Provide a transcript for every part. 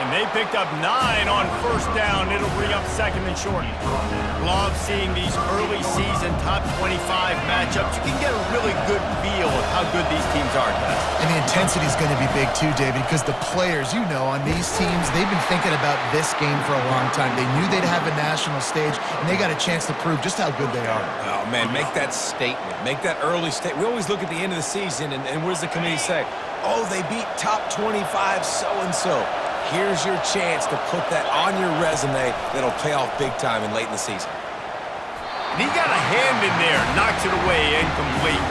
And they picked up 9 on first down. It'll bring up second and short. Love seeing these early season top 25 matchups. You can get a really good feel of how good these teams are, guys. And the intensity is going to be big too, David, because the players, you know, on these teams, they've been thinking about this game for a long time. They knew they'd have a national stage, and they got a chance to prove just how good they are. Oh, man, make that statement. Make that early statement. We always look at the end of the season, and what does the committee say? Oh, they beat top 25 so-and-so. Here's your chance to put that on your resume that'll pay off big time and late in the season. And he got a hand in there, knocks it away, incomplete.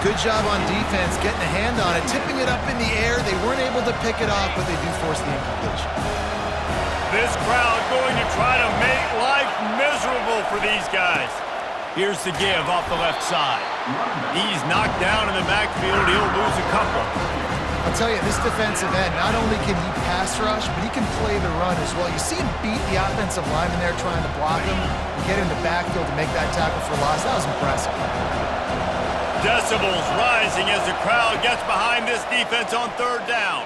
Good job on defense, getting a hand on it, tipping it up in the air. They weren't able to pick it off, but they do force the incompletion. This crowd going to try to make life miserable for these guys. Here's the give off the left side. He's knocked down in the backfield. He'll lose a couple. I'll tell you, this defensive end, not only can he pass rush, but he can play the run as well. You see him beat the offensive lineman there trying to block him and get in the backfield to make that tackle for loss. That was impressive. Decibels rising as the crowd gets behind this defense on third down.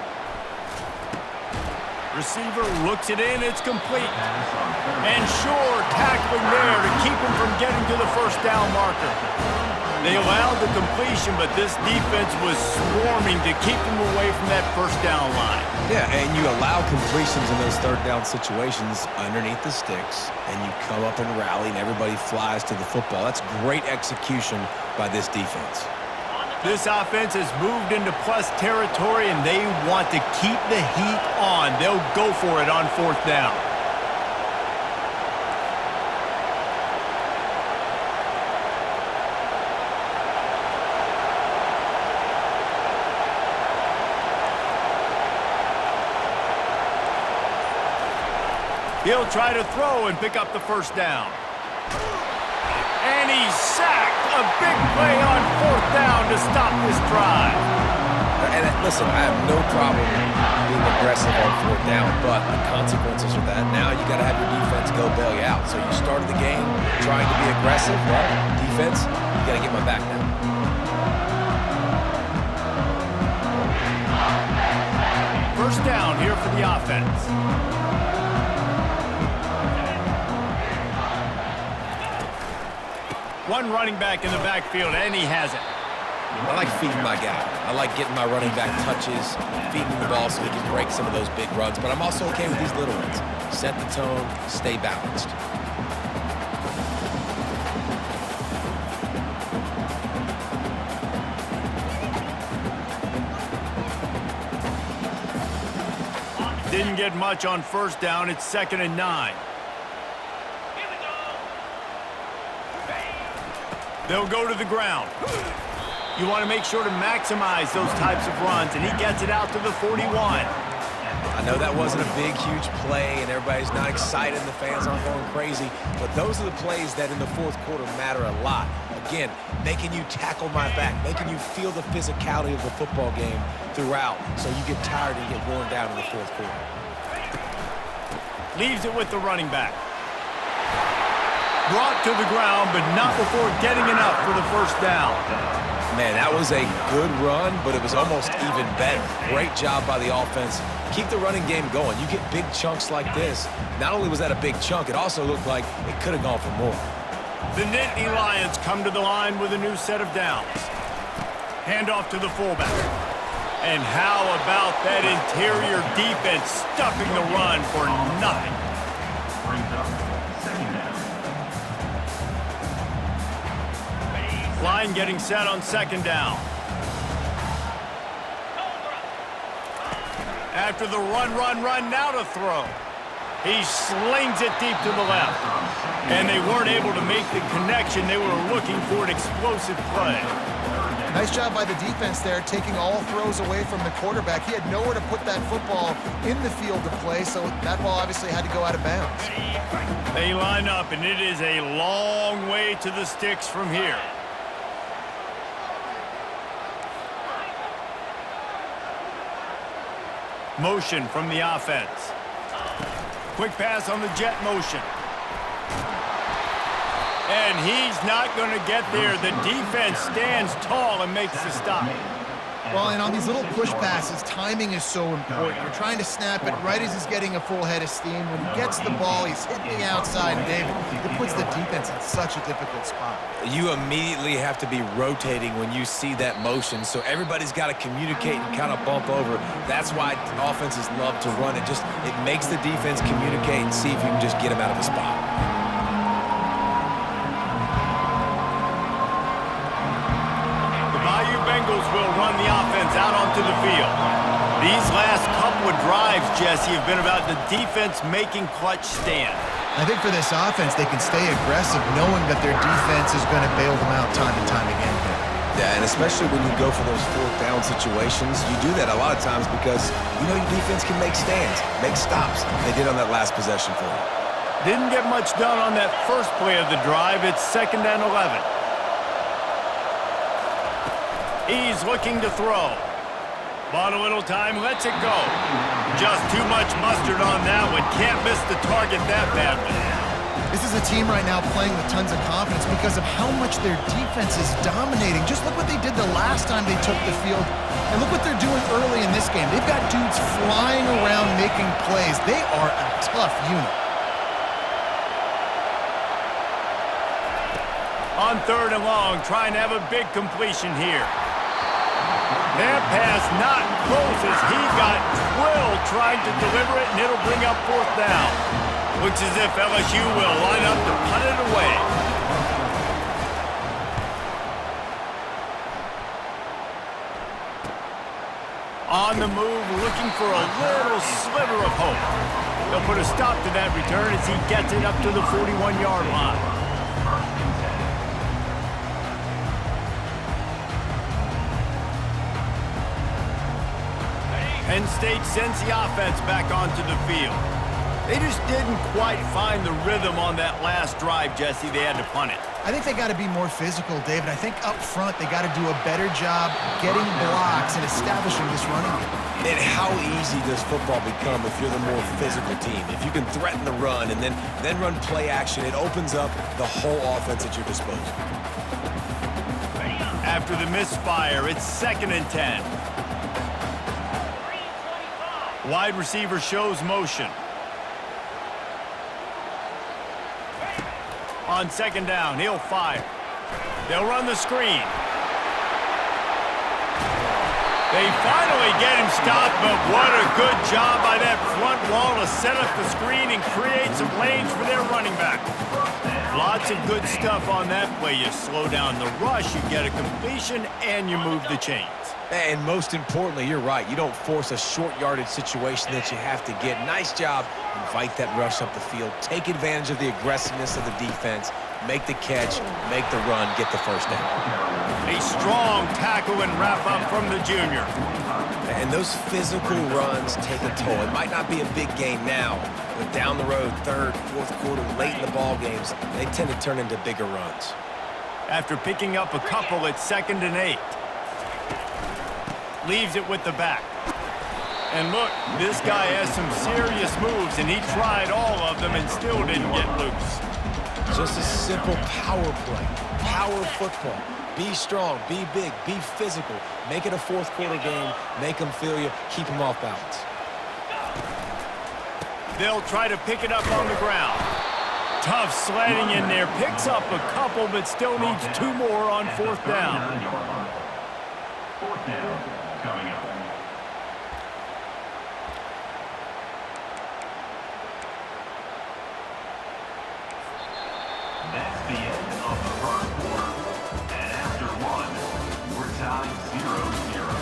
Receiver looks it in, it's complete. And Shore tackling there to keep him from getting to the first down marker. They allowed the completion, but this defense was swarming to keep them away from that first down line. Yeah, and you allow completions in those third down situations underneath the sticks, and you come up and rally, and everybody flies to the football. That's great execution by this defense. This offense has moved into plus territory, and they want to keep the heat on. They'll go for it on fourth down. He'll try to throw and pick up the first down. And he's sacked. A big play on fourth down to stop this drive. And listen, I have no problem being aggressive on fourth down, but the consequences are that now you got to have your defense go bail you out. So you started the game trying to be aggressive. Well, defense, you got to get my back now. First down here for the offense. One running back in the backfield, and he has it. I like feeding my guy. I like getting my running back touches, feeding him the ball so he can break some of those big runs. But I'm also okay with these little ones. Set the tone, stay balanced. Didn't get much on first down. It's 2nd and 9. They'll go to the ground. You want to make sure to maximize those types of runs, and he gets it out to the 41. I know that wasn't a big, huge play, and everybody's not excited, and the fans aren't going crazy, but those are the plays that in the fourth quarter matter a lot. Again, making you tackle my back, making you feel the physicality of the football game throughout, so you get tired and you get worn down in the fourth quarter. Leaves it with the running back. Brought to the ground, but not before getting enough for the first down. Man, that was a good run, but it was almost even better. Great job by the offense. Keep the running game going. You get big chunks like this. Not only was that a big chunk, it also looked like it could have gone for more. The Nittany Lions come to the line with a new set of downs. Handoff to the fullback. And how about that interior defense stuffing the run for nothing? Line getting set on 2nd down. After the run, now to throw. He slings it deep to the left. And they weren't able to make the connection. They were looking for an explosive play. Nice job by the defense there, taking all throws away from the quarterback. He had nowhere to put that football in the field to play, so that ball obviously had to go out of bounds. They line up, and it is a long way to the sticks from here. Motion from the offense. Quick pass on the jet motion. And he's not going to get there. The defense stands tall and makes the stop. Well, and on these little push passes, timing is so important. You're trying to snap it right as he's getting a full head of steam. When he gets the ball, he's hitting the outside, and David, it puts the defense in such a difficult spot. You immediately have to be rotating when you see that motion, so everybody's got to communicate and kind of bump over. That's why offenses love to run it. It makes the defense communicate and see if you can just get him out of the spot. Bengals will run the offense out onto the field. These last couple of drives, Jesse, have been about the defense making clutch stand. I think for this offense, they can stay aggressive knowing that their defense is going to bail them out time and time again here. Yeah, and especially when you go for those fourth down situations, you do that a lot of times because you know your defense can make stands, make stops. They did on that last possession for you. Didn't get much done on that first play of the drive. It's 2nd and 11. He's looking to throw. Bought a little time, lets it go. Just too much mustard on that one. Can't miss the target that badly. This is a team right now playing with tons of confidence because of how much their defense is dominating. Just look what they did the last time they took the field, and look what they're doing early in this game. They've got dudes flying around making plays. They are a tough unit. On 3rd and long, trying to have a big completion here. That pass not close as he got drilled trying to deliver it, and it'll bring up 4th down. Looks as if LSU will line up to punt it away. On the move, looking for a little sliver of hope. They'll put a stop to that return as he gets it up to the 41-yard line. Penn State sends the offense back onto the field. They just didn't quite find the rhythm on that last drive, Jesse. They had to punt it. I think they got to be more physical, David. I think up front they got to do a better job getting blocks and establishing this running game. And how easy does football become if you're the more physical team? If you can threaten the run and then run play action, it opens up the whole offense at your disposal. After the misfire, it's 2nd and 10. Wide receiver shows motion. On 2nd down, he'll fire. They'll run the screen. They finally get him stopped, but what a good job by that front wall to set up the screen and create some lanes for their running back. Lots of good stuff on that play. You slow down the rush, you get a completion, and you move the chains. And most importantly, you're right. You don't force a short yardage situation that you have to get. Nice job. Invite that rush up the field. Take advantage of the aggressiveness of the defense. Make the catch, make the run, get the 1st down. A strong tackle and wrap up from the junior. And those physical runs take a toll. It might not be a big game now, but down the road, 3rd, 4th quarter, late in the ball games, they tend to turn into bigger runs. After picking up a couple, it's 2nd and 8. Leaves it with the back. And look, this guy has some serious moves, and he tried all of them and still didn't get loose. Just a simple power play, power football. Be strong, be big, be physical. Make it a 4th quarter game. Make them feel you. Keep them off balance. They'll try to pick it up on the ground. Tough sledding in there. Picks up a couple, but still needs 2 more on 4th down. 4th down coming up. That's the end of the 1st quarter. And after 1, we're tied 0-0.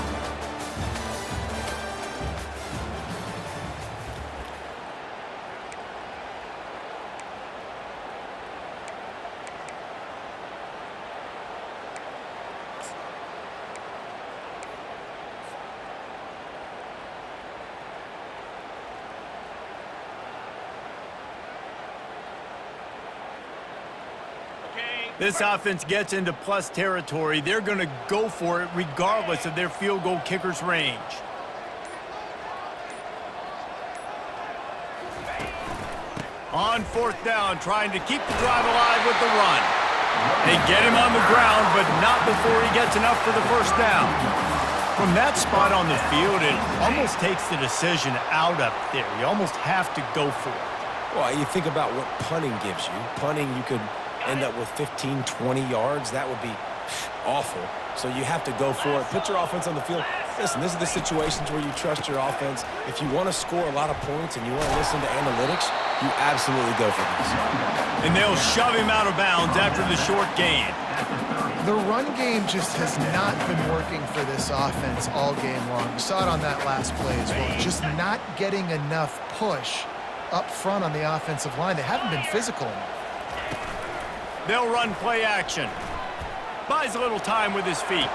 This offense gets into plus territory. They're going to go for it regardless of their field goal kicker's range. On 4th down, trying to keep the drive alive with the run. They get him on the ground, but not before he gets enough for the 1st down. From that spot on the field, it almost takes the decision out of there. You almost have to go for it. Well, you think about what punting gives you. Punting, you could end up with 15, 20 yards. That would be awful. So you have to go for it. Put your offense on the field. Listen, this is the situations where you trust your offense. If you want to score a lot of points and you want to listen to analytics, you absolutely go for this. And they'll shove him out of bounds after the short gain. The run game just has not been working for this offense all game long. You saw it on that last play as well. Just not getting enough push up front on the offensive line. They haven't been physical enough. They'll run play action. Buys a little time with his feet.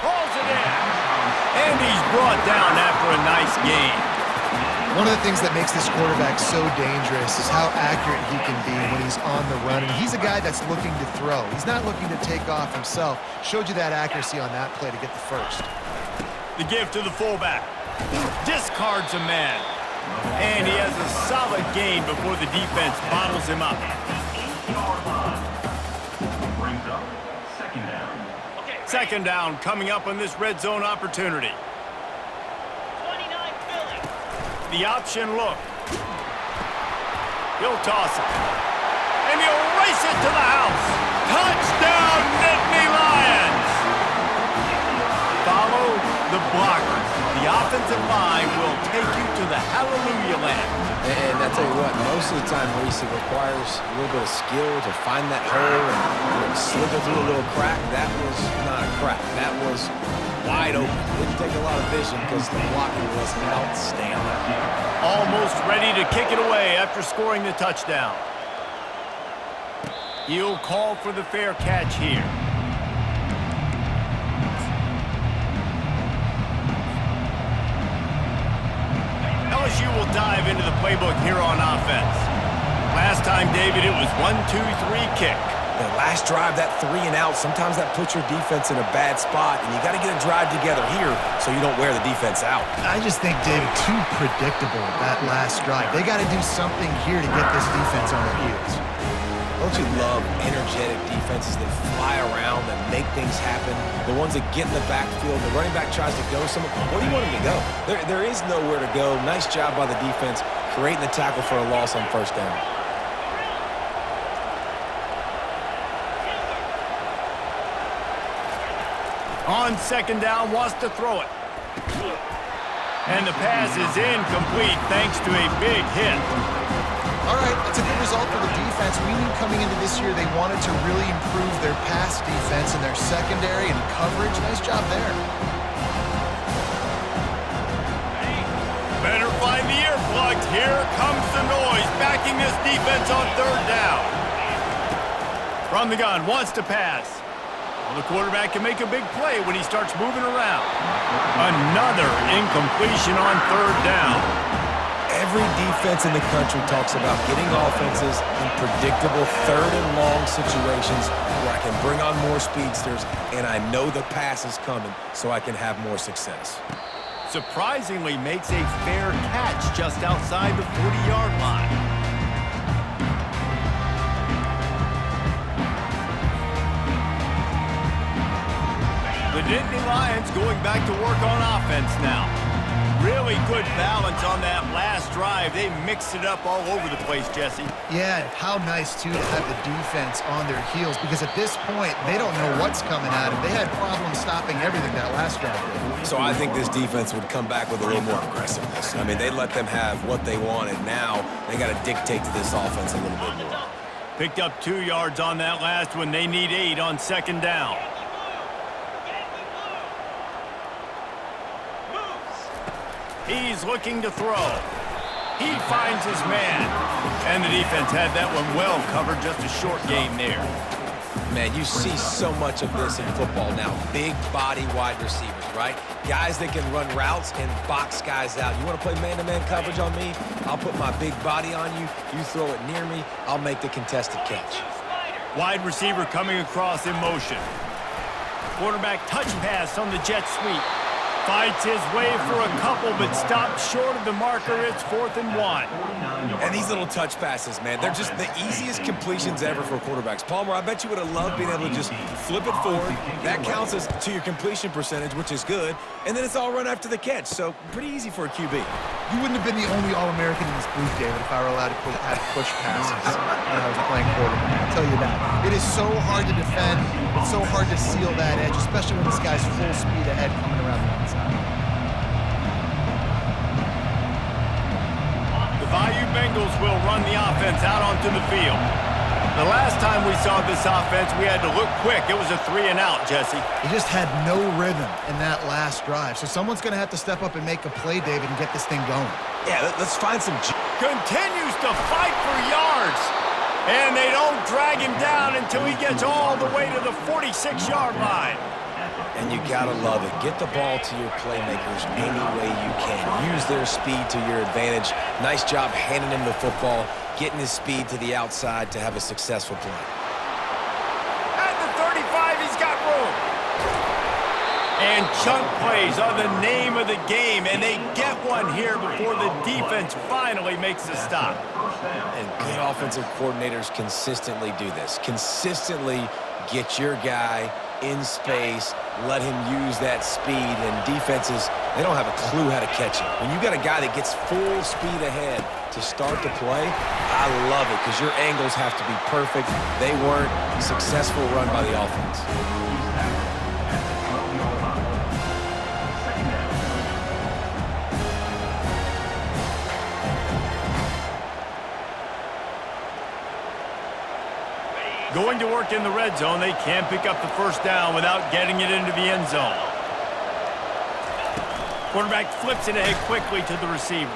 Hauls it in. And he's brought down after a nice gain. One of the things that makes this quarterback so dangerous is how accurate he can be when he's on the run. And he's a guy that's looking to throw. He's not looking to take off himself. Showed you that accuracy on that play to get the first. The give to the fullback. Discards a man. And he has a solid gain before the defense bottles him up. 8-yard line. Brings up second down. Second down coming up on this red zone opportunity. 29 Philly. The option look. He'll toss it. And he'll race it to the house. Touchdown, Nittany Lions! Follow the blockers. The offensive line will take you to the hallelujah land. And I tell you what, most of the time, Reese, it requires a little bit of skill to find that hole and slither through a little crack. That was not a crack. That was wide open. Didn't take a lot of vision because the blocking was outstanding. Almost ready to kick it away after scoring the touchdown. He'll call for the fair catch here. LSU will dive into the playbook here on offense. Last time, David, it was 1-2-3 kick. The last drive, that 3 and out, sometimes that puts your defense in a bad spot, and you got to get a drive together here so you don't wear the defense out. I just think, David, too predictable, that last drive. They got to do something here to get this defense on their heels. Don't you love energetic defenses that fly around and make things happen? The ones that get in the backfield, the running back tries to go somewhere. Where do you want him to go? There is nowhere to go. Nice job by the defense creating the tackle for a loss on first down. On second down, wants to throw it. And the pass is incomplete thanks to a big hit. All right, that's a good result for the defense. We knew coming into this year they wanted to really improve their pass defense and their secondary and coverage. Nice job there. Better find the earplugs. Here comes the noise, backing this defense on third down. From the gun, wants to pass. Well, the quarterback can make a big play when he starts moving around. Another incompletion on third down. Every defense in the country talks about getting offenses in predictable third and long situations where I can bring on more speedsters and I know the pass is coming so I can have more success. Surprisingly makes a fair catch just outside the 40-yard line. The Nittany Lions going back to work on offense now. Really good balance on that last drive. They mixed it up all over the place, Jesse. Yeah, how nice, too, to have the defense on their heels because at this point, they don't know what's coming at them. They had problems stopping everything that last drive did. So I think this defense would come back with a little more aggressiveness. I mean, they let them have what they wanted. Now they got to dictate to this offense a little bit more. Picked up 2 yards on that last one. They need 8 on second down. He's looking to throw. He finds his man. And the defense had that one well covered, just a short game there. Man, you see so much of this in football now. Big body wide receivers, right? Guys that can run routes and box guys out. You want to play man-to-man coverage on me? I'll put my big body on you. You throw it near me, I'll make the contested catch. Wide receiver coming across in motion. Quarterback touch pass on the jet sweep. Fights his way for a couple, but stopped short of the marker. It's 4th and 1. And these little touch passes, man, they're just the easiest completions ever for quarterbacks. Palmer, I bet you would have loved being able to just flip it forward. That counts as to your completion percentage, which is good. And then it's all run after the catch, so pretty easy for a QB. You wouldn't have been the only All-American in this booth, David, if I were allowed to push passes when I was playing quarterback. I'll tell you that. It is so hard to defend. It's so hard to seal that edge, especially when this guy's full speed ahead coming around the outside. The Bayou Bengals will run the offense out onto the field. The last time we saw this offense, we had to look quick. It was a 3-and-out, Jesse. He just had no rhythm in that last drive. So someone's going to have to step up and make a play, David, and get this thing going. Yeah, let's find some... Continues to fight for yards. And they don't drag him down until he gets all the way to the 46-yard line. And you gotta love it. Get the ball to your playmakers any way you can. Use their speed to your advantage. Nice job handing him the football, getting his speed to the outside to have a successful play. At the 35, he's got room. And chunk plays are the name of the game, and they get one here before the defense finally makes a stop. And good offensive coordinators consistently do this. Consistently get your guy in space, let him use that speed, and defenses, they don't have a clue how to catch him. When you got a guy that gets full speed ahead to start the play, I love it because your angles have to be perfect. They weren't. Successful run by the offense. Going to work in the red zone, they can't pick up the first down without getting it into the end zone. Quarterback flips it ahead quickly to the receiver.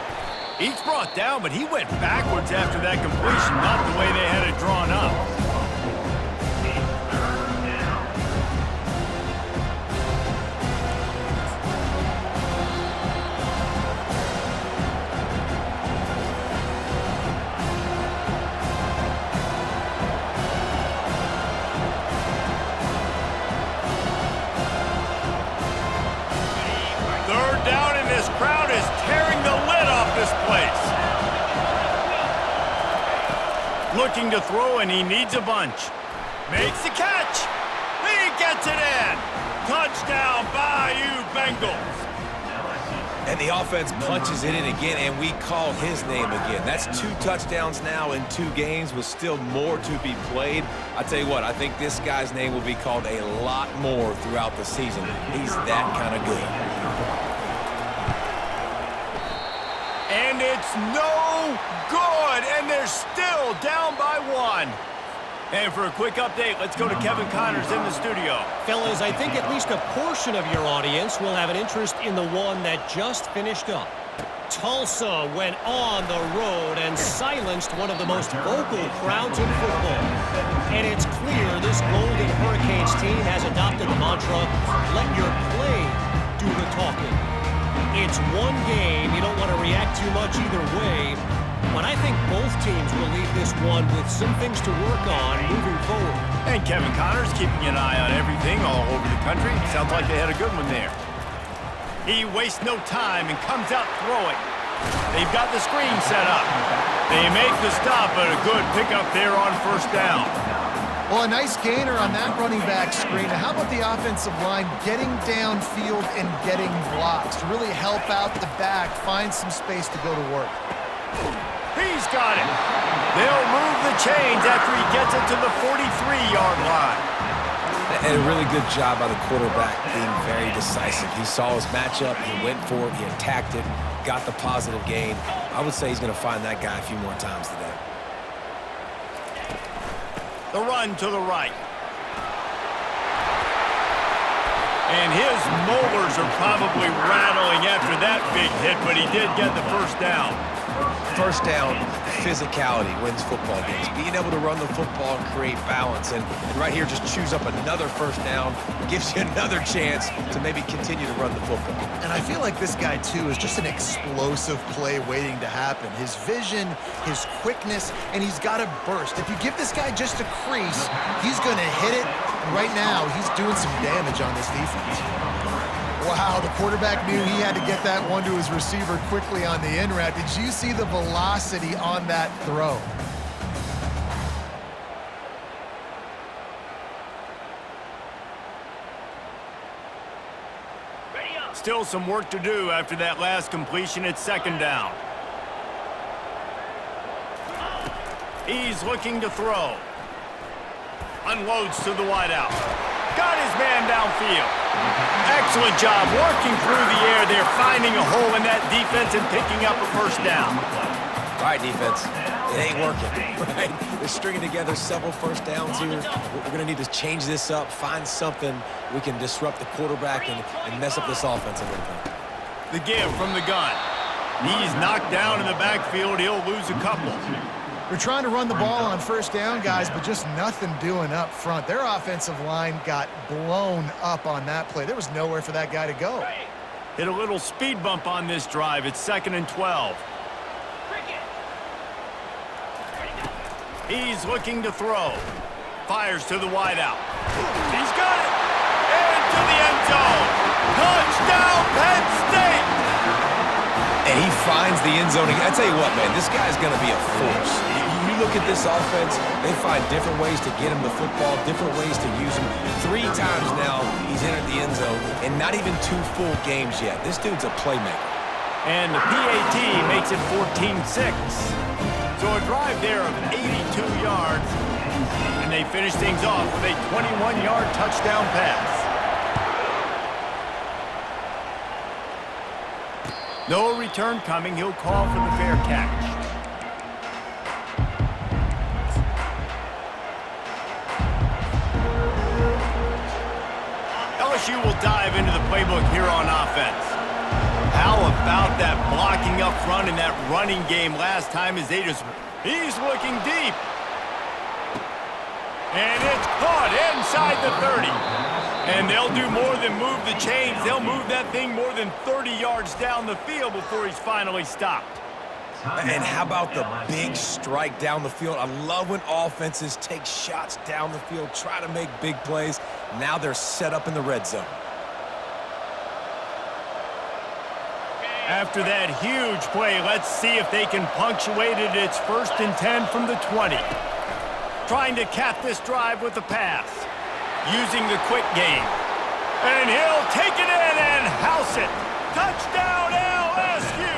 He's brought down, but he went backwards after that completion, not the way they had it drawn up. Crowd is tearing the lid off this place. Looking to throw, and he needs a bunch. Makes the catch. He gets it in. Touchdown, Bayou Bengals. And the offense punches it in again, and we call his name again. That's 2 touchdowns now in 2 games with still more to be played. I tell you what, I think this guy's name will be called a lot more throughout the season. He's that kind of good. And it's no good, and they're still down by 1. And for a quick update, let's go to Kevin Connors in the studio. Fellas, I think at least a portion of your audience will have an interest in the one that just finished up. Tulsa went on the road and silenced one of the most vocal crowds in football. And it's clear this Golden Hurricanes team has adopted the mantra, let your play do the talking. It's one game. You don't want to react too much either way. But I think both teams will leave this one with some things to work on moving forward. And Kevin Connors keeping an eye on everything all over the country. Sounds like they had a good one there. He wastes no time and comes out throwing. They've got the screen set up. They make the stop, but a good pickup there on first down. Well, a nice gainer on that running back screen. Now, how about the offensive line getting downfield and getting blocks to really help out the back, find some space to go to work? He's got it. They'll move the chains after he gets it to the 43-yard line. And a really good job by the quarterback being very decisive. He saw his matchup, he went for it, he attacked it, got the positive gain. I would say he's going to find that guy a few more times today. The run to the right. And his molars are probably rattling after that big hit, but he did get the first down. First down, physicality wins football games. Being able to run the football and create balance. And right here, just choose up another first down, gives you another chance to maybe continue to run the football. And I feel like this guy, too, is just an explosive play waiting to happen. His vision, his quickness, and he's got a burst. If you give this guy just a crease, he's going to hit it. And right now, he's doing some damage on this defense. Wow, the quarterback knew he had to get that one to his receiver quickly on the in route. Did you see the velocity on that throw? Still some work to do after that last completion at second down. He's looking to throw. Unloads to the wideout. Got his man downfield. Excellent job working through the air there, finding a hole in that defense and picking up a first down. All right, defense. It ain't working, right? They're stringing together several first downs here. We're going to need to change this up, find something we can disrupt the quarterback and mess up this offense a little bit. The give from the gun. He's knocked down in the backfield. He'll lose a couple. They're trying to run the ball on first down, guys, but just nothing doing up front. Their offensive line got blown up on that play. There was nowhere for that guy to go. Hit a little speed bump on this drive. It's 2nd and 12. He's looking to throw. Fires to the wideout. He's got it. Into the end zone. Touchdown, Penn State. And he finds the end zone. I tell you what, man, this guy's going to be a force. You look at this offense, they find different ways to get him the football, different ways to use him. 3 times now he's entered the end zone, and not even 2 full games yet. This dude's a playmaker. And the PAT makes it 14-6. So a drive there of 82 yards, and they finish things off with a 21-yard touchdown pass. No return coming. He'll call for the fair catch. LSU will dive into the playbook here on offense. How about that blocking up front in that running game last time as he's looking deep. And it's caught inside the 30. And they'll do more than move the chains. They'll move that thing more than 30 yards down the field before he's finally stopped. And how about the big strike down the field? I love when offenses take shots down the field, try to make big plays. Now they're set up in the red zone. After that huge play, let's see if they can punctuate it. It's 1st and 10 from the 20. Trying to cap this drive with a pass. Using the quick game. And he'll take it in and house it. Touchdown, LSU!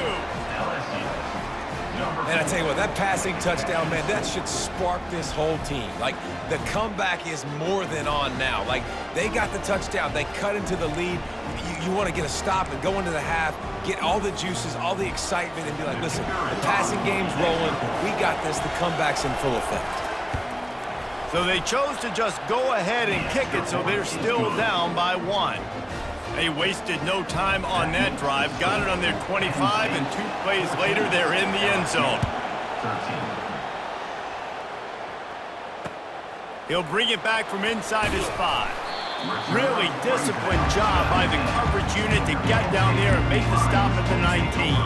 And I tell you what, that passing touchdown, man, that should spark this whole team. Like, the comeback is more than on now. Like, they got the touchdown. They cut into the lead. You want to get a stop and go into the half, get all the juices, all the excitement, and be like, listen, the passing game's rolling. We got this. The comeback's in full effect. So they chose to just go ahead and kick it, so they're still down by 1. They wasted no time on that drive, got it on their 25, and 2 plays later, they're in the end zone. He'll bring it back from inside his 5. Really disciplined job by the coverage unit to get down there and make the stop at the 19.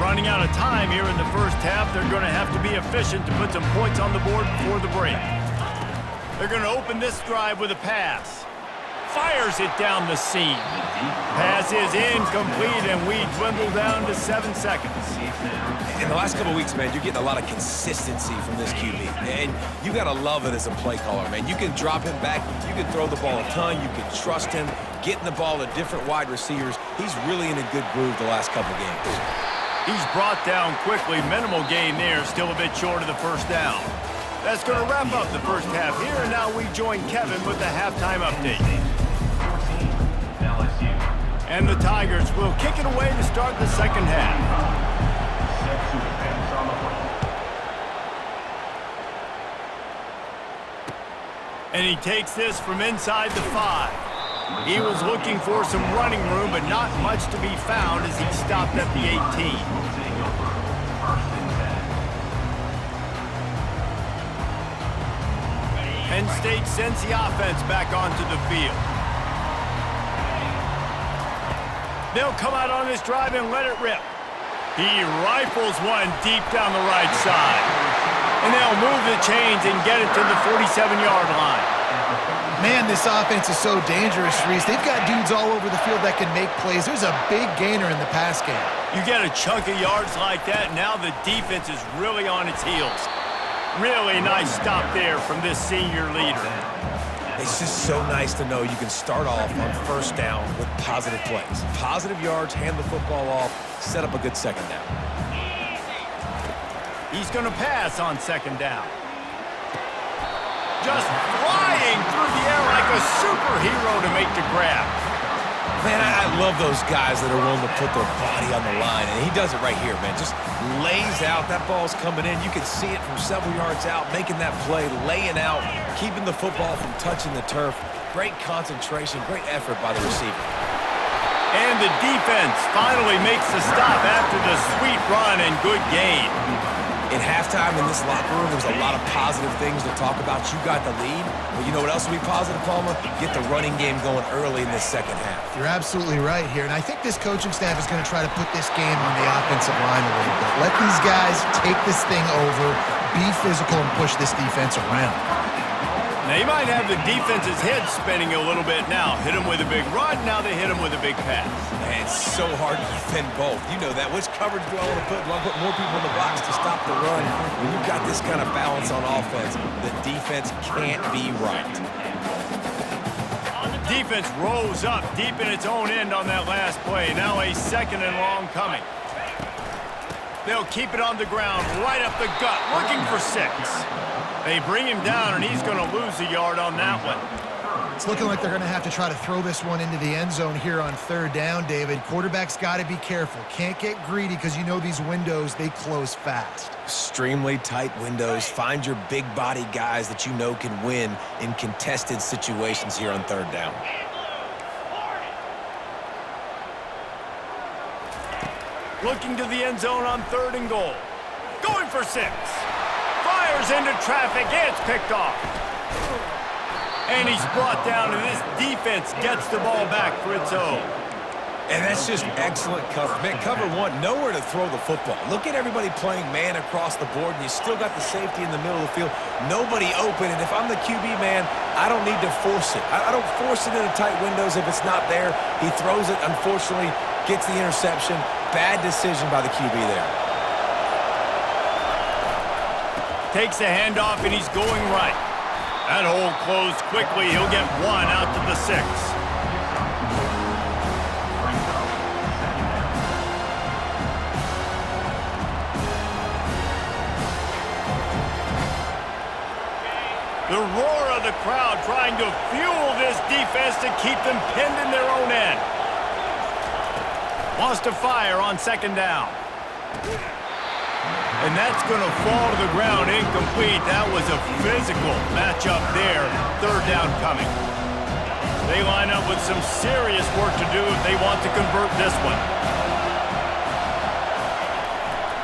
Running out of time here in the first half. They're going to have to be efficient to put some points on the board before the break. They're going to open this drive with a pass. Fires it down the seam. Pass is incomplete, and we dwindle down to 7 seconds. In the last couple of weeks, man, you're getting a lot of consistency from this QB. And you got to love it as a play caller, man. You can drop him back. You can throw the ball a ton. You can trust him, getting the ball to different wide receivers. He's really in a good groove the last couple of games. He's brought down quickly. Minimal gain there. Still a bit short of the first down. That's going to wrap up the first half here. And now we join Kevin with the halftime update. And the Tigers will kick it away to start the second half. And he takes this from inside the 5. He was looking for some running room, but not much to be found as he stopped at the 18. Penn State sends the offense back onto the field. They'll come out on this drive and let it rip. He rifles one deep down the right side. And they'll move the chains and get it to the 47-yard line. Man, this offense is so dangerous, Reese. They've got dudes all over the field that can make plays. There's a big gainer in the pass game. You get a chunk of yards like that, now the defense is really on its heels. Really nice stop there from this senior leader. It's just so nice to know you can start off on first down with positive plays. Positive yards, hand the football off, set up a good second down. He's going to pass on second down. Just flying through the air like a superhero to make the grab. Man, I love those guys that are willing to put their body on the line, and he does it right here, man. Just lays out. That ball's coming in. You can see it from several yards out, making that play, laying out, keeping the football from touching the turf. Great concentration, great effort by the receiver. And the defense finally makes the stop after the sweet run and good gain. In halftime in this locker room, there's a lot of positive things to talk about. You got the lead, but you know what else will be positive, Palmer? Get the running game going early in this second half. You're absolutely right here, and I think this coaching staff is going to try to put this game on the offensive line a little bit. Let these guys take this thing over, be physical, and push this defense around. Now, you might have the defense's head spinning a little bit now. Hit him with a big run, now they hit him with a big pass. Man, it's so hard to defend both. You know that. Which coverage do I want to put? Do I put more people in the box to stop the run? When you've got this kind of balance on offense, the defense can't be right. Defense rolls up deep in its own end on that last play. Now a second and long coming. They'll keep it on the ground, right up the gut, looking for 6. They bring him down, and he's going to lose a yard on that one. It's looking like they're going to have to try to throw this one into the end zone here on third down, David. Quarterback's got to be careful. Can't get greedy because you know these windows, they close fast. Extremely tight windows. Find your big body guys that you know can win in contested situations here on third down. Looking to the end zone on third and goal. Going for 6. Fires into traffic. It's picked off. And he's brought down, and this defense gets the ball back for its own. And that's just excellent cover. Man, cover one, nowhere to throw the football. Look at everybody playing man across the board, and you still got the safety in the middle of the field. Nobody open, and if I'm the QB, man, I don't need to force it. I don't force it into tight windows if it's not there. He throws it, unfortunately, gets the interception. Bad decision by the QB there. Takes the handoff, and he's going right. That hole closed quickly. He'll get 1 out to the 6. The roar of the crowd trying to fuel this defense to keep them pinned in their own end. Wants to fire on second down. And that's going to fall to the ground incomplete. That was a physical matchup there. Third down coming. They line up with some serious work to do if they want to convert this one.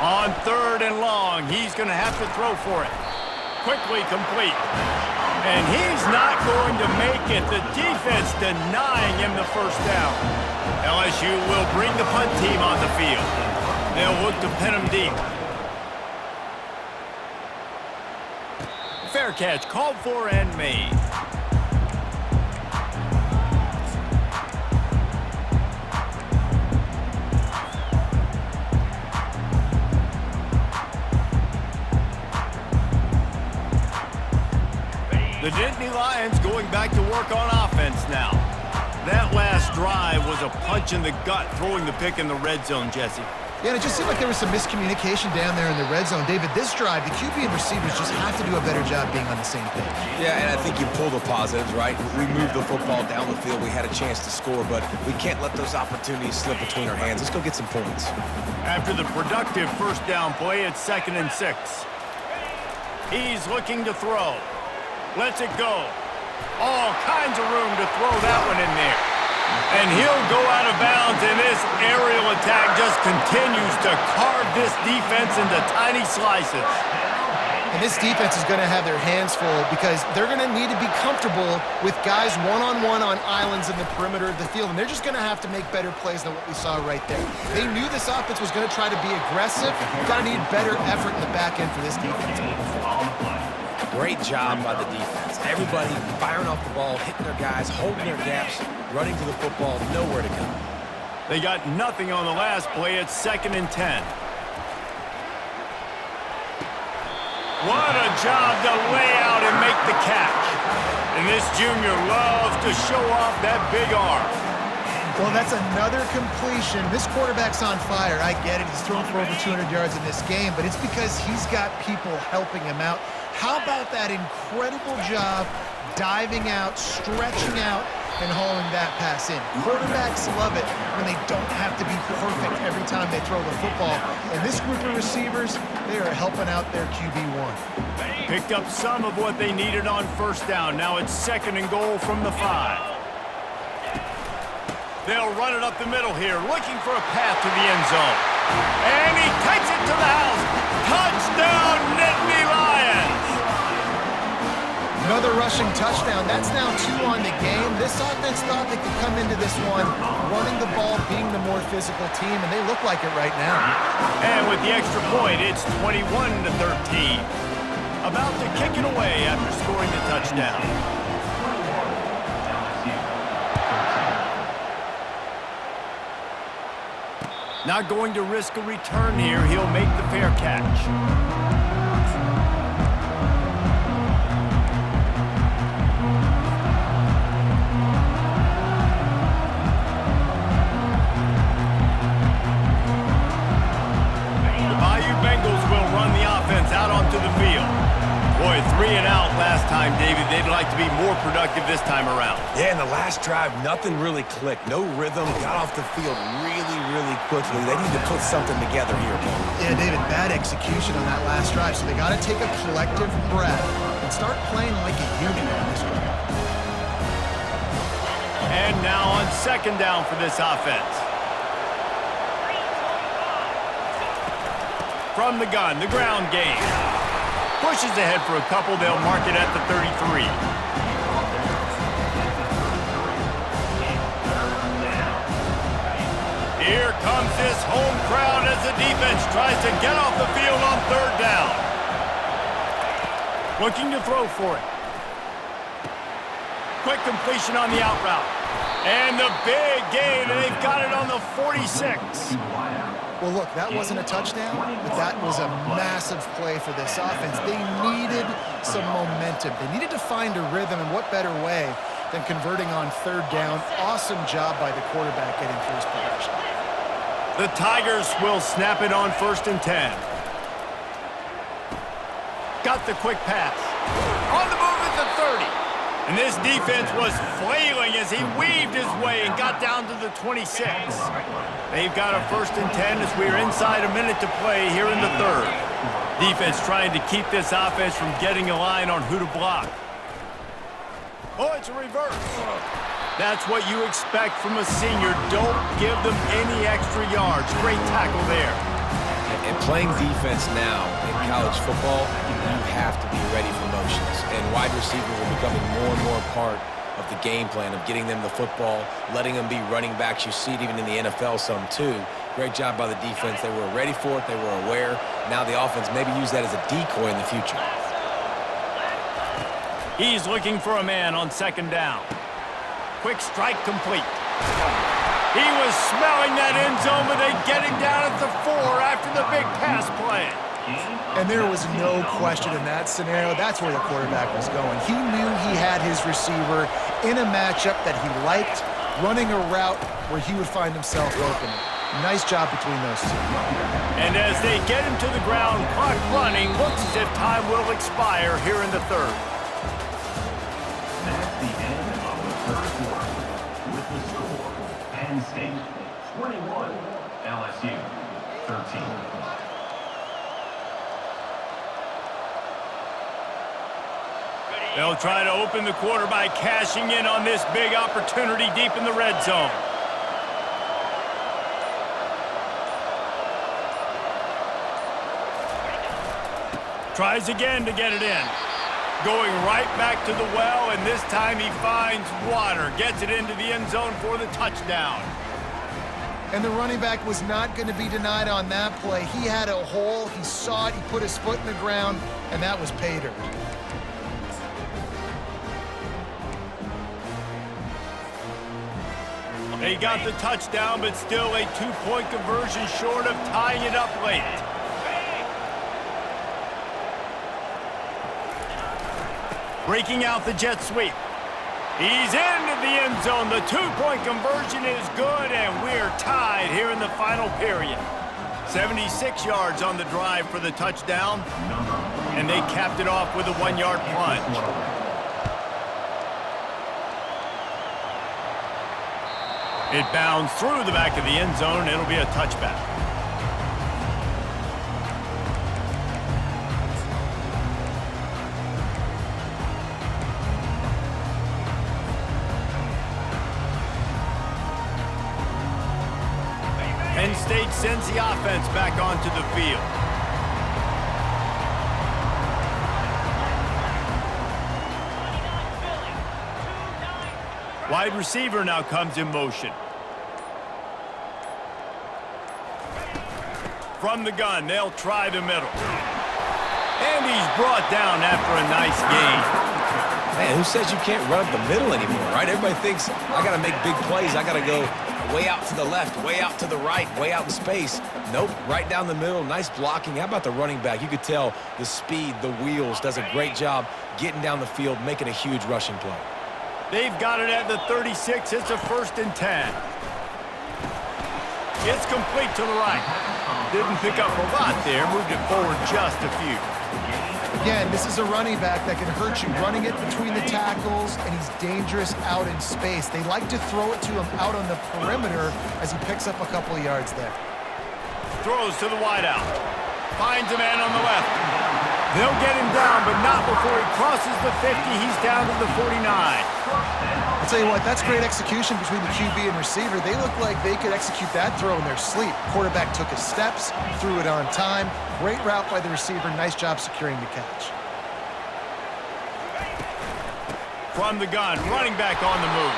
On third and long, he's going to have to throw for it. Quickly complete. And he's not going to make it. The defense denying him the first down. LSU will bring the punt team on the field. They'll look to pin him deep. Fair catch, called for and made. The Nittany Lions going back to work on offense now. That last drive was a punch in the gut, throwing the pick in the red zone, Jesse. Yeah, and it just seemed like there was some miscommunication down there in the red zone. David, this drive, the QB and receivers just have to do a better job being on the same page. Yeah, and I think you pull the positives, right? We moved the football down the field. We had a chance to score, but we can't let those opportunities slip between our hands. Let's go get some points. After the productive first down play, it's 2nd and 6. He's looking to throw. Lets it go. All kinds of room to throw that one in there. And he'll go out of bounds, and this aerial attack just continues to carve this defense into tiny slices. And this defense is going to have their hands full because they're going to need to be comfortable with guys one-on-one on islands in the perimeter of the field, and they're just going to have to make better plays than what we saw right there. They knew this offense was going to try to be aggressive. Got to need better effort in the back end for this defense moving forward. Great job by the defense. Everybody firing off the ball, hitting their guys, holding their gaps, running to the football, nowhere to go. They got nothing on the last play. It's 2nd and 10. What a job to lay out and make the catch. And this junior loves to show off that big arm. Well, that's another completion. This quarterback's on fire. I get it. He's thrown for over 200 yards in this game, but it's because he's got people helping him out. How about that incredible job diving out, stretching out, and hauling that pass in? Quarterbacks love it when they don't have to be perfect every time they throw the football. And this group of receivers, they are helping out their QB1. Picked up some of what they needed on 1st down. Now it's 2nd and goal from the 5. They'll run it up the middle here, looking for a path to the end zone. And he takes it to the house. Touchdown, Nittany Lions! Another rushing touchdown. That's now 2 on the game. This offense thought they could come into this one running the ball, being the more physical team, and they look like it right now. And with the extra point, it's 21-13. About to kick it away after scoring the touchdown. Not going to risk a return here. He'll make the fair catch. Out onto the field. Boy, 3 and out last time, David. They'd like to be more productive this time around. Yeah, in the last drive, nothing really clicked. No rhythm. Got off the field really, really quickly. They need to put something together here, man. Yeah, David, bad execution on that last drive. So they got to take a collective breath and start playing like a unit on this drive. And now on 2nd down for this offense. From the gun, the ground game. Pushes ahead for a couple. They'll mark it at the 33. Here comes this home crowd as the defense tries to get off the field on 3rd down. Looking to throw for it. Quick completion on the out route. And the big gain, and they've got it on the 46. Well, look, that wasn't a touchdown, but that was a massive play for this offense. They needed some momentum. They needed to find a rhythm, and what better way than converting on 3rd down. Awesome job by the quarterback getting through his progression. The Tigers will snap it on 1st and 10. Got the quick pass. On the move at the 30. And this defense was flailing as he weaved his way and got down to the 26. They've got a 1st and 10 as we're inside a minute to play here in the 3rd. Defense trying to keep this offense from getting a line on who to block. Oh, it's a reverse. That's what you expect from a senior. Don't give them any extra yards. Great tackle there. And playing defense now in college football, you have to be ready for motions. And wide receivers are becoming more and more part of the game plan of getting them the football, letting them be running backs. You see it even in the NFL some too. Great job by the defense. They were ready for it. They were aware. Now the offense maybe use that as a decoy in the future. He's looking for a man on 2nd down. Quick strike complete. He was smelling that end zone, but they get him down at the 4 after the big pass play. And there was no question in that scenario. That's where the quarterback was going. He knew he had his receiver in a matchup that he liked, running a route where he would find himself open. Nice job between those two. And as they get him to the ground, clock running, looks as if time will expire here in the 3rd. That's the end of the 3rd quarter. With the score, Penn State 21, LSU 13. They'll try to open the quarter by cashing in on this big opportunity deep in the red zone. Tries again to get it in. Going right back to the well, and this time he finds water. Gets it into the end zone for the touchdown. And the running back was not going to be denied on that play. He had a hole, he saw it, he put his foot in the ground, and that was pay dirt. They got the touchdown, but still a 2-point conversion short of tying it up late. Breaking out the jet sweep. He's into the end zone. The 2-point conversion is good, and we're tied here in the final period. 76 yards on the drive for the touchdown, and they capped it off with a 1-yard plunge. It bounds through the back of the end zone, and it'll be a touchback. Penn State sends the offense back onto the field. Wide receiver now comes in motion. From the gun, they'll try the middle. And he's brought down after a nice gain. Man, who says you can't run up the middle anymore, right? Everybody thinks, I got to make big plays. I got to go way out to the left, way out to the right, way out in space. Nope, right down the middle. Nice blocking. How about the running back? You could tell the speed, the wheels, does a great job getting down the field, making a huge rushing play. They've got it at the 36. It's a 1st and 10. It's complete to the right. Didn't pick up a lot there. Moved it forward just a few. Again, this is a running back that can hurt you, running it between the tackles, and he's dangerous out in space. They like to throw it to him out on the perimeter as he picks up a couple of yards there. Throws to the wideout. Finds a man on the left. They'll get him down, but not before he crosses the 50. He's down to the 49. I'll tell you what, that's great execution between the QB and receiver. They look like they could execute that throw in their sleep. Quarterback took his steps, threw it on time. Great route by the receiver. Nice job securing the catch. From the gun, running back on the move.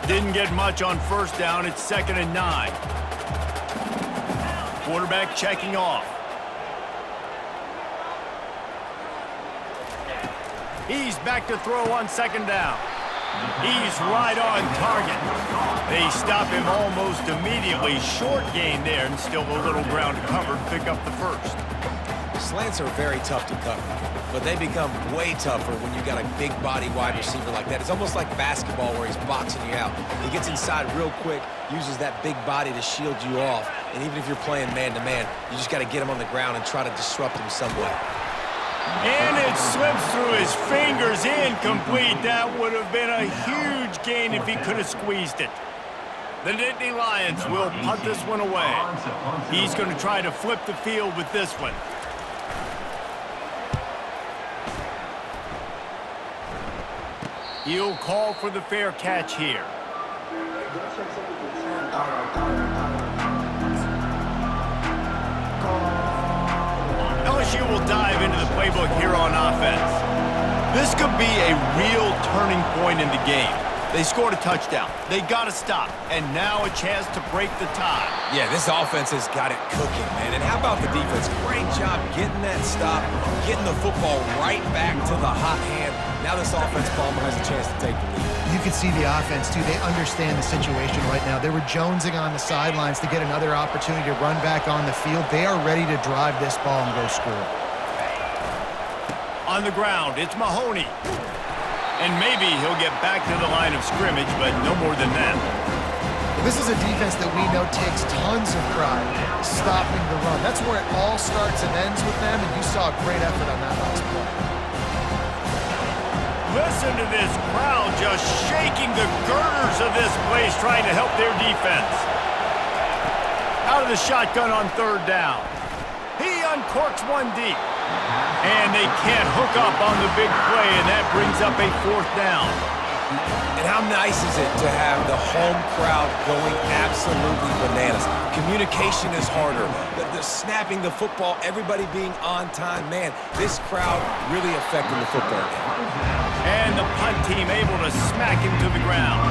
Didn't get much on 1st down. It's 2nd and 9. Quarterback checking off. He's back to throw on 2nd down. He's right on target. They stop him almost immediately. Short gain there, and still a little ground to cover to pick up the 1st. Slants are very tough to cover, but they become way tougher when you got a big body wide receiver like that. It's almost like basketball where he's boxing you out. He gets inside real quick, uses that big body to shield you off, and even if you're playing man-to-man, you just got to get him on the ground and try to disrupt him some way. And it slips through his fingers, incomplete. That would have been a huge gain if he could have squeezed it. The Nittany Lions will punt this one away. He's going to try to flip the field with this one. He'll call for the fair catch here. LSU will dive into the playbook here on offense. This could be a real turning point in the game. They scored a touchdown. They got to stop. And now a chance to break the tie. Yeah, this offense has got it cooking, man. And how about the defense? Great job getting that stop, getting the football right back to the hot hand. Now this offense, Palmer, has a chance to take the lead. You can see the offense, too. They understand the situation right now. They were jonesing on the sidelines to get another opportunity to run back on the field. They are ready to drive this ball and go score. On the ground, it's Mahoney. And maybe he'll get back to the line of scrimmage, but no more than that. This is a defense that we know takes tons of pride stopping the run. That's where it all starts and ends with them, and you saw a great effort on that last play. Listen to this crowd just shaking the girders of this place, trying to help their defense. Out of the shotgun on 3rd down. He uncorks one deep. And they can't hook up on the big play, and that brings up a 4th down. And how nice is it to have the home crowd going absolutely bananas? Communication is harder. The snapping the football, everybody being on time. Man, this crowd really affecting the football game. And the punt team able to smack him to the ground.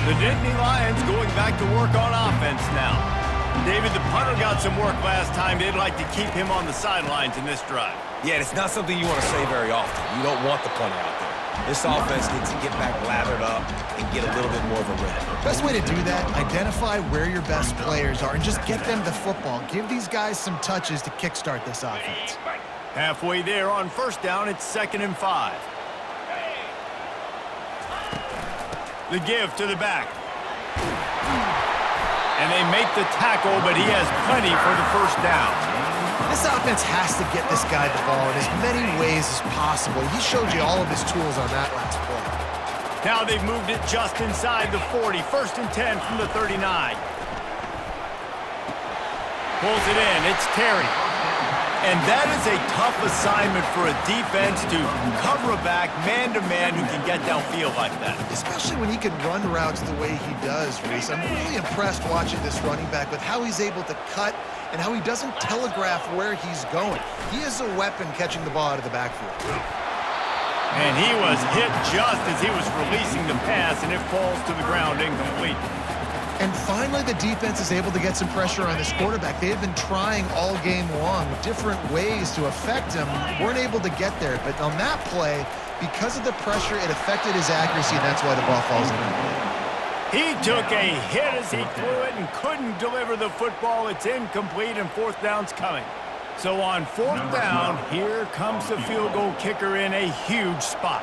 The Nittany Lions going back to work on offense now. David, the punter got some work last time. They'd like to keep him on the sidelines in this drive. Yeah, it's not something you want to say very often. You don't want the punter out there. This offense needs to get back lathered up and get a little bit more of a rhythm. Best way to do that, identify where your best players are and just get them the football. Give these guys some touches to kickstart this offense. Halfway there on first down, it's 2nd and 5. The give to the back. And they make the tackle, but he has plenty for the first down. This offense has to get this guy the ball in as many ways as possible. He showed you all of his tools on that last play. Now they've moved it just inside the 40. 1st and 10 from the 39. Pulls it in. It's Terry. And that is a tough assignment for a defense to cover a back man-to-man who can get downfield like that. Especially when he can run routes the way he does, Reese. I'm really impressed watching this running back with how he's able to cut and how he doesn't telegraph where he's going. He is a weapon catching the ball out of the backfield. And he was hit just as he was releasing the pass, and it falls to the ground incomplete. And finally, the defense is able to get some pressure on this quarterback. They have been trying all game long different ways to affect him. Weren't able to get there. But on that play, because of the pressure, it affected his accuracy, and that's why the ball falls incomplete. He took a hit as he threw it and couldn't deliver the football. It's incomplete, and 4th down's coming. So on 4th down, here comes the field goal kicker in a huge spot.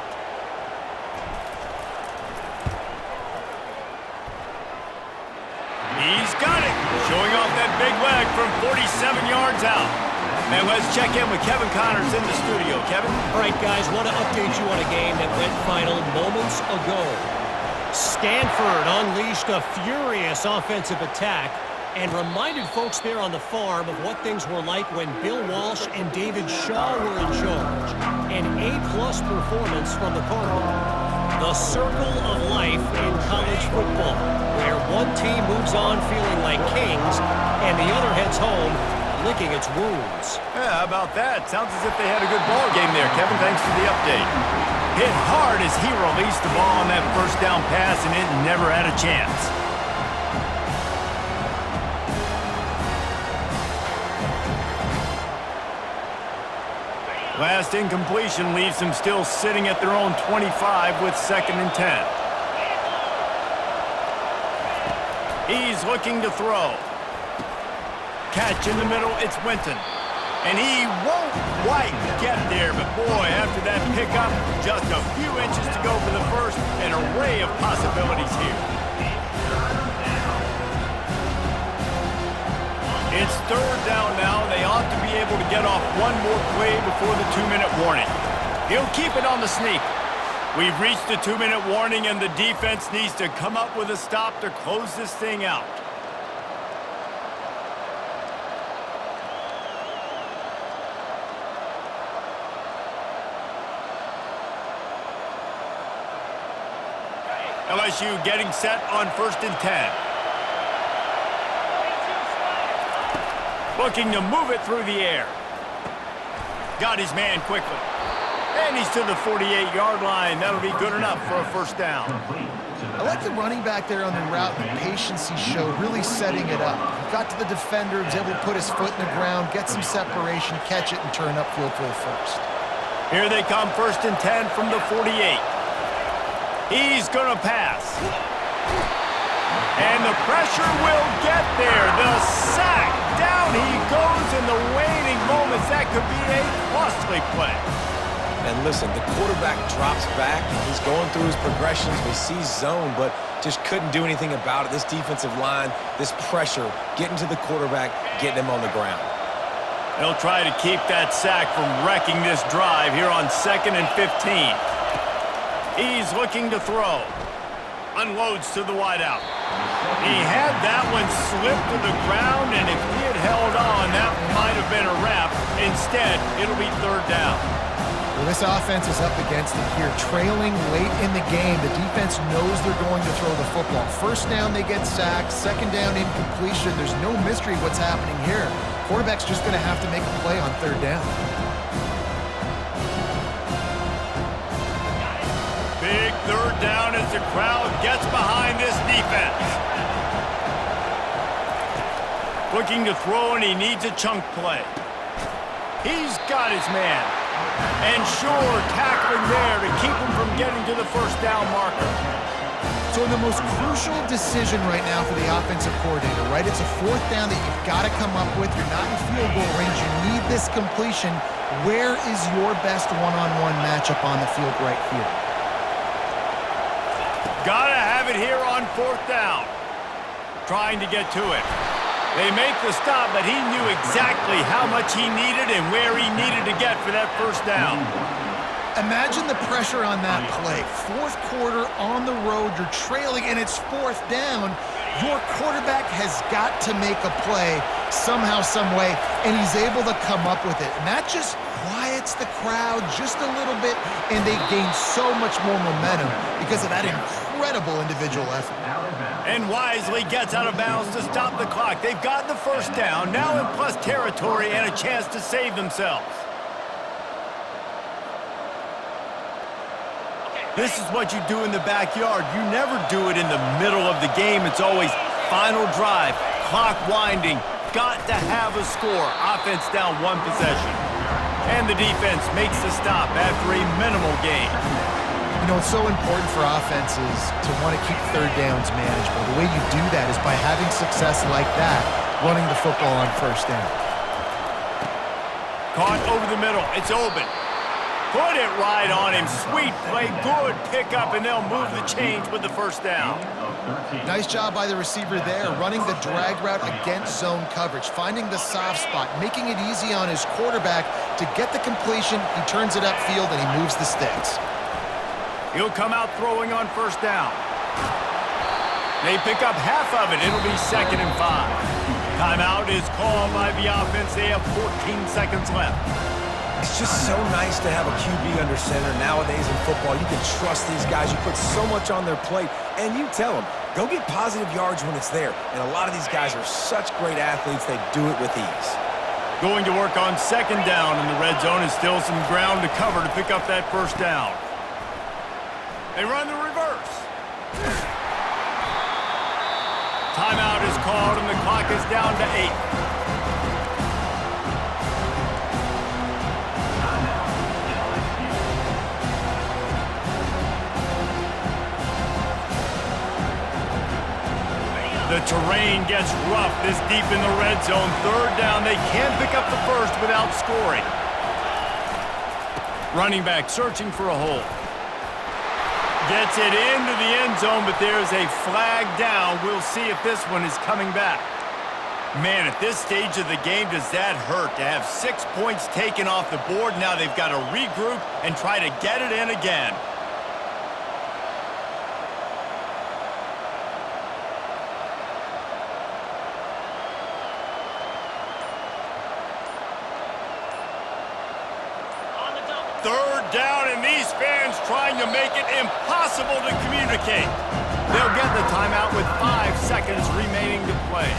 He's got it, showing off that big leg from 47 yards out. And let's check in with Kevin Connors in the studio. Kevin? All right, guys, want to update you on a game that went final moments ago. Stanford unleashed a furious offensive attack and reminded folks there on the farm of what things were like when Bill Walsh and David Shaw were in charge. An A-plus performance from the Cardinals. The circle of life in college football, where one team moves on feeling like kings and the other heads home licking its wounds. Yeah, how about that? Sounds as if they had a good ball game there, Kevin. Thanks for the update. Hit hard as he released the ball on that first down pass, and it never had a chance. Last incompletion leaves them still sitting at their own 25 with 2nd and 10. He's looking to throw. Catch in the middle, it's Winton. And he won't quite get there, but boy, after that pickup, just a few inches to go for the first, an array of possibilities here. It's 3rd down now. They ought to be able to get off one more play before the 2-minute warning. He'll keep it on the sneak. We've reached the 2-minute warning, and the defense needs to come up with a stop to close this thing out. LSU getting set on 1st and 10. Looking to move it through the air. Got his man quickly. And he's to the 48-yard line. That'll be good enough for a first down. I like the running back there on the route, the patience he showed, really setting it up. He got to the defender, was able to put his foot in the ground, get some separation, catch it, and turn upfield for the first. Here they come, 1st and 10 from the 48. He's going to pass. And the pressure will get there. The sack. Down he goes in the waning moments. That could be a costly play. And listen, the quarterback drops back. He's going through his progressions. We see zone, but just couldn't do anything about it. This defensive line, this pressure, getting to the quarterback, getting him on the ground. They'll try to keep that sack from wrecking this drive here on 2nd and 15. He's looking to throw. Unloads to the wideout. He had that one slip to the ground, and if he had held on, that might have been a wrap. Instead, it'll be 3rd down. Well, this offense is up against it here. Trailing late in the game, the defense knows they're going to throw the football. 1st down, they get sacked. 2nd down, incompletion. There's no mystery what's happening here. Quarterback's just going to have to make a play on 3rd down. Big 3rd down as the crowd gets behind this defense. defense. Looking to throw, and he needs a chunk play. He's got his man. And sure, tackling there to keep him from getting to the first down marker. So in the most crucial decision right now for the offensive coordinator, right? It's a fourth down that you've got to come up with. You're not in field goal range. You need this completion. Where is your best one-on-one matchup on the field right here? Gotta have it here on fourth down. Trying to get to it. They make the stop, but he knew exactly how much he needed and where he needed to get for that first down. Imagine the pressure on that play. Fourth quarter on the road, you're trailing, and it's fourth down. Your quarterback has got to make a play somehow, some way, and he's able to come up with it. And that just quiets the crowd just a little bit, and they gain so much more momentum because of that incredible individual effort. And wisely gets out of bounds to stop the clock. They've got the first down, now in plus territory and a chance to save themselves. This is what you do in the backyard. You never do it in the middle of the game. It's always final drive, clock winding, got to have a score. Offense down one possession. And the defense makes the stop after a minimal gain. You know, it's so important for offenses to want to keep third downs manageable. The way you do that is by having success like that, running the football on first down. Caught over the middle. It's open. Put it right on him. Sweet play. Good pickup, and they'll move the chains with the first down. Nice job by the receiver there, running the drag route against zone coverage, finding the soft spot, making it easy on his quarterback to get the completion. He turns it upfield, and he moves the sticks. He'll come out throwing on first down. They pick up half of it. It'll be 2nd and 5. Timeout is called by the offense. They have 14 seconds left. It's just so nice to have a QB under center. Nowadays in football, you can trust these guys. You put so much on their plate, and you tell them, go get positive yards when it's there. And a lot of these guys are such great athletes, they do it with ease. Going to work on 2nd down in the red zone, and still some ground to cover to pick up that first down. They run the reverse. Timeout is called, and the clock is down to 8. The terrain gets rough this deep in the red zone. 3rd down, they can't pick up the first without scoring. Running back searching for a hole. Gets it into the end zone, but there's a flag down. We'll see if this one is coming back. Man, at this stage of the game, does that hurt to have 6 points taken off the board? Now they've got to regroup and try to get it in again. Down, and these fans trying to make it impossible to communicate. They'll get the timeout with 5 seconds remaining to play.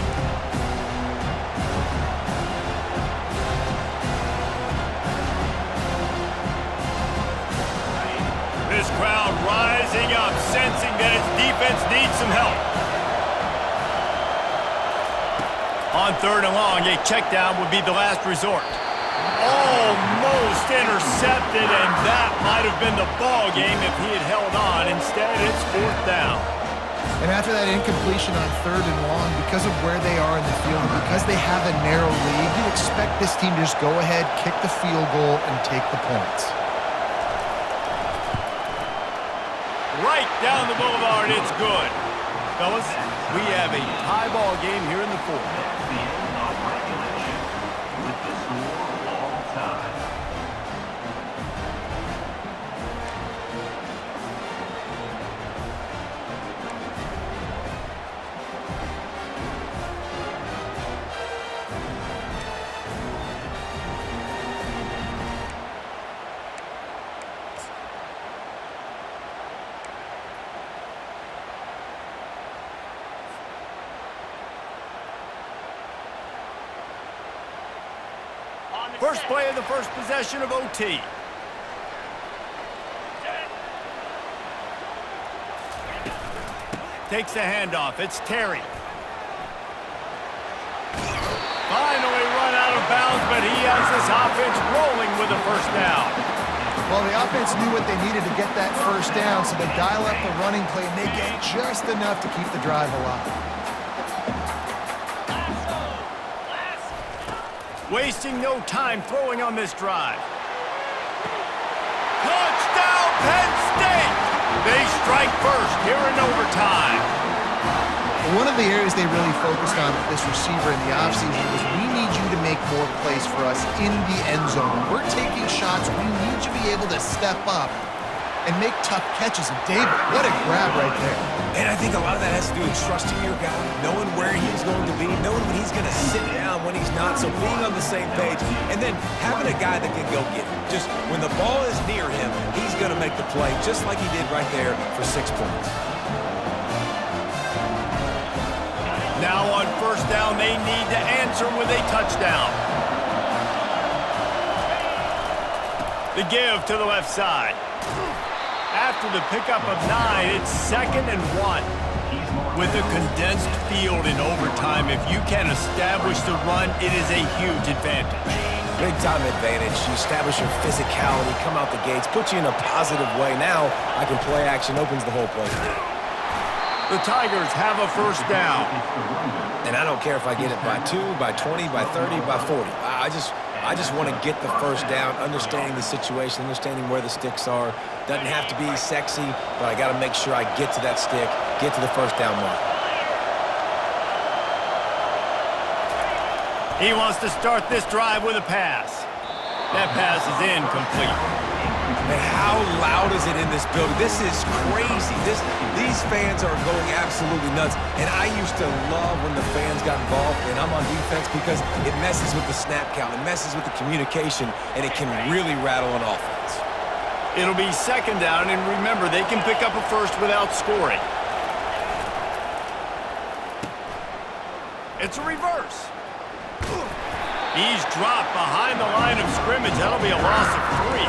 This crowd rising up, sensing that its defense needs some help. On 3rd and long, a check down would be the last resort. Almost intercepted, and that might have been the ball game if he had held on. Instead, it's 4th down. And after that incompletion on 3rd and long, because of where they are in the field and because they have a narrow lead, you expect this team to just go ahead, kick the field goal, and take the points. Right down the boulevard, it's good. Fellas, we have a tie ball game here in the 4th. First play of the first possession of OT. Takes the handoff. It's Terry. Finally run out of bounds, but he has this offense rolling with a first down. Well, the offense knew what they needed to get that first down, so they dial up the running play, and they get just enough to keep the drive alive. Wasting no time throwing on this drive. Touchdown, Penn State! They strike first here in overtime. One of the areas they really focused on with this receiver in the offseason was we need you to make more plays for us in the end zone. When we're taking shots, we need you to be able to step up and make tough catches. And David, what a grab right there. And I think a lot of that has to do with trusting your guy, knowing where he's going to be, knowing when he's going to sit down, when he's not, so being on the same page, and then having a guy that can go get it. Just when the ball is near him, he's going to make the play, just like he did right there for 6 points. Now on first down, they need to answer with a touchdown. The give to the left side. After the pickup of 9, it's 2nd and 1. With a condensed field in overtime, if you can establish the run, it is a huge advantage. Big-time advantage. You establish your physicality, come out the gates, put you in a positive way. Now, I can play action, opens the whole play. The Tigers have a first down. And I don't care if I get it by 2, by 20, by 30, by 40. I just want to get the first down, understanding the situation, understanding where the sticks are. Doesn't have to be sexy, but I got to make sure I get to that stick, get to the first down mark. He wants to start this drive with a pass. That pass is incomplete. Man, how loud is it in this building? This is crazy. These fans are going absolutely nuts. And I used to love when the fans got involved, and I'm on defense because it messes with the snap count. It messes with the communication, and it can really rattle an offense. It'll be 2nd down, and remember, they can pick up a first without scoring. It's a reverse. He's dropped behind the line of scrimmage. That'll be a loss of 3.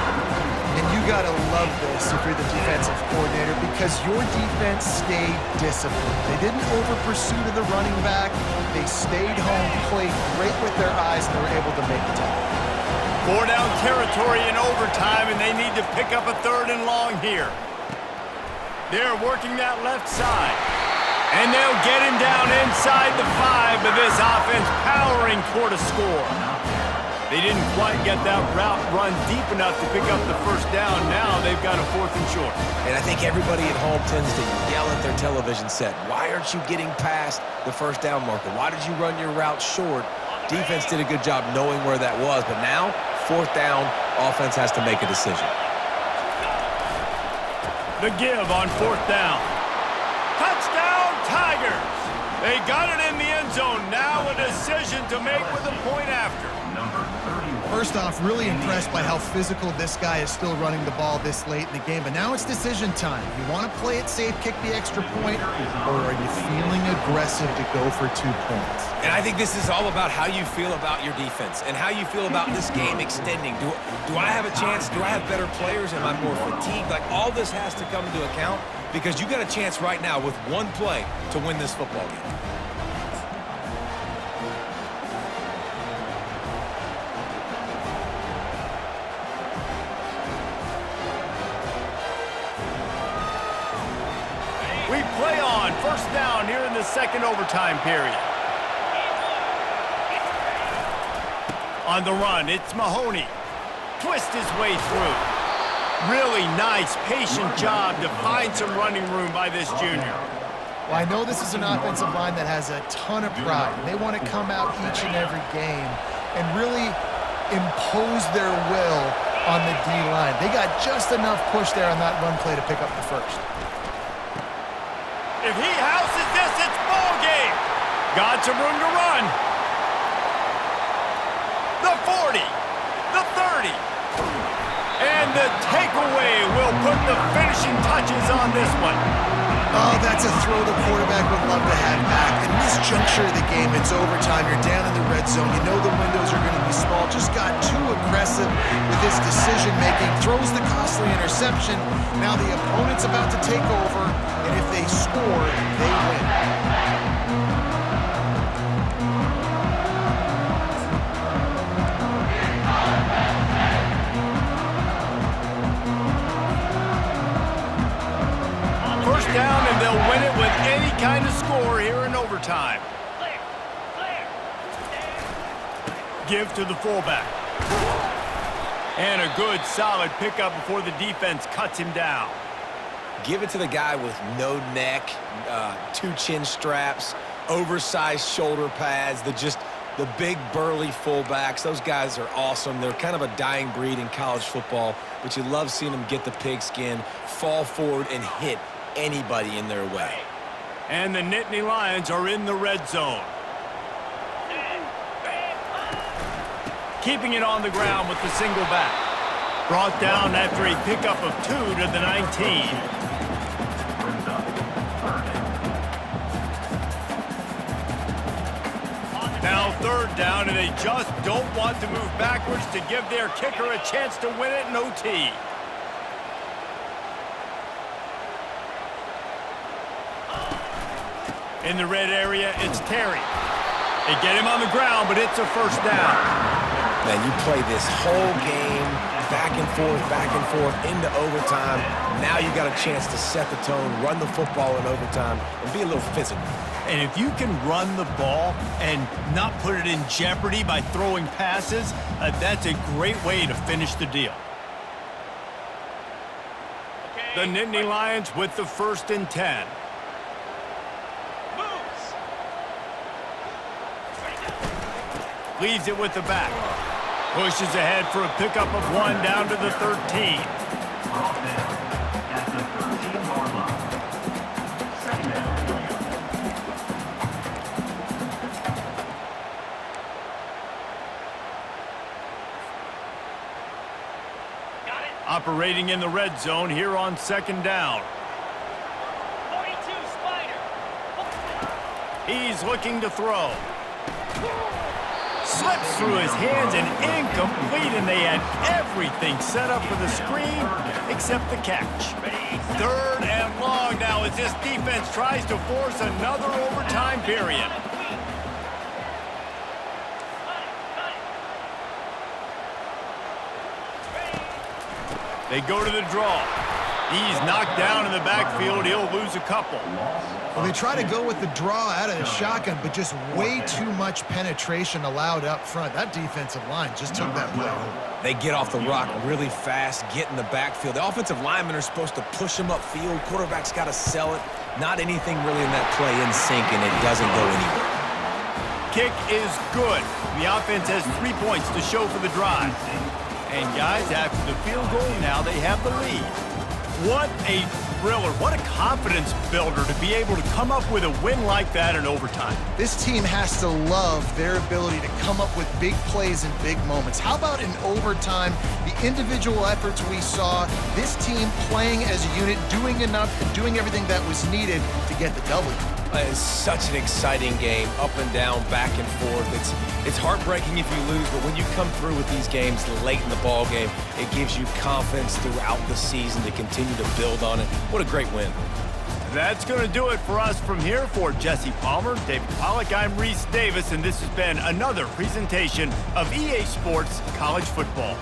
And you got to love this if you're the defensive coordinator because your defense stayed disciplined. They didn't over-pursue to the running back. They stayed home, played great with their eyes, and they were able to make the tackle. 4 down territory in overtime, and they need to pick up a 3rd and long here. They're working that left side. And they'll get him down inside the 5, but this offense powering toward a score. They didn't quite get that route run deep enough to pick up the first down. Now they've got a 4th and short. And I think everybody at home tends to yell at their television set. Why aren't you getting past the first down marker? Why did you run your route short? Defense did a good job knowing where that was, but now, 4th down, offense has to make a decision. The give on 4th down. Touchdown, Tigers! They got it in the end zone. Now a decision to make with a point after. First off, really impressed by how physical this guy is still running the ball this late in the game. But now it's decision time. You want to play it safe, kick the extra point, or are you feeling aggressive to go for 2 points? And I think this is all about how you feel about your defense and how you feel about this game extending. Do I have a chance? Do I have better players? Am I more fatigued? Like, all this has to come into account because you got a chance right now with 1 play to win this football game. We play on. First down here in the 2nd overtime period. On the run, it's Mahoney. Twist his way through. Really nice, patient job to find some running room by this junior. Well, I know this is an offensive line that has a ton of pride. They want to come out each and every game and really impose their will on the D-line. They got just enough push there on that run play to pick up the first. If he houses this, it's ball game. Got some room to run. The 40, the 30. And the takeaway will put the finishing touches on this one. Oh, that's a throw the quarterback would love to have back. In this juncture of the game, it's overtime. You're down in the red zone. You know the windows are going to be small. Just got too aggressive with his decision-making. Throws the costly interception. Now the opponent's about to take over, and if they score, they win. First down, and they'll win it with any kind of score here in overtime. Clear. Give to the fullback. And a good, solid pickup before the defense cuts him down. Give it to the guy with no neck, 2 chin straps, oversized shoulder pads, the big burly fullbacks. Those guys are awesome. They're kind of a dying breed in college football, but you love seeing them get the pigskin, fall forward, and hit anybody in their way. And the Nittany Lions are in the red zone. Keeping it on the ground with the single back. Brought down after a pickup of 2 to the 19. Now third down, and they just don't want to move backwards to give their kicker a chance to win it in OT. In the red area, it's Terry. They get him on the ground, but it's a first down. Man, you play this whole game back and forth, into overtime. Now you got a chance to set the tone, run the football in overtime, and be a little physical. And if you can run the ball and not put it in jeopardy by throwing passes, that's a great way to finish the deal. The Nittany Lions with the 1st and 10. Leaves it with the back. Pushes ahead for a pickup of 1 down to the 13. At the 13-yard line. Second down. Got it. Operating in the red zone here on 2nd down. 42 Spider. He's looking to throw. Slips through his hands and incomplete, and they had everything set up for the screen except the catch. 3rd and long now as this defense tries to force another overtime period. They go to the draw. He's knocked down in the backfield. He'll lose a couple. Well, they try to go with the draw out of the shotgun, but just way too much penetration allowed up front. That defensive line just took that play home. They get off the rock really fast, get in the backfield. The offensive linemen are supposed to push them upfield. Quarterback's got to sell it. Not anything really in that play in sync, and it doesn't go anywhere. Kick is good. The offense has 3 points to show for the drive. And guys, after the field goal, now they have the lead. What a thriller. What a confidence builder to be able to come up with a win like that in overtime. This team has to love their ability to come up with big plays in big moments. How about in overtime, the individual efforts we saw, this team playing as a unit, doing enough and doing everything that was needed to get the W. It's such an exciting game, up and down, back and forth. It's heartbreaking if you lose, but when you come through with these games late in the ball game, it gives you confidence throughout the season to continue to build on it. What a great win. That's going to do it for us from here. For Jesse Palmer, David Pollack, I'm Reese Davis, and this has been another presentation of EA Sports College Football.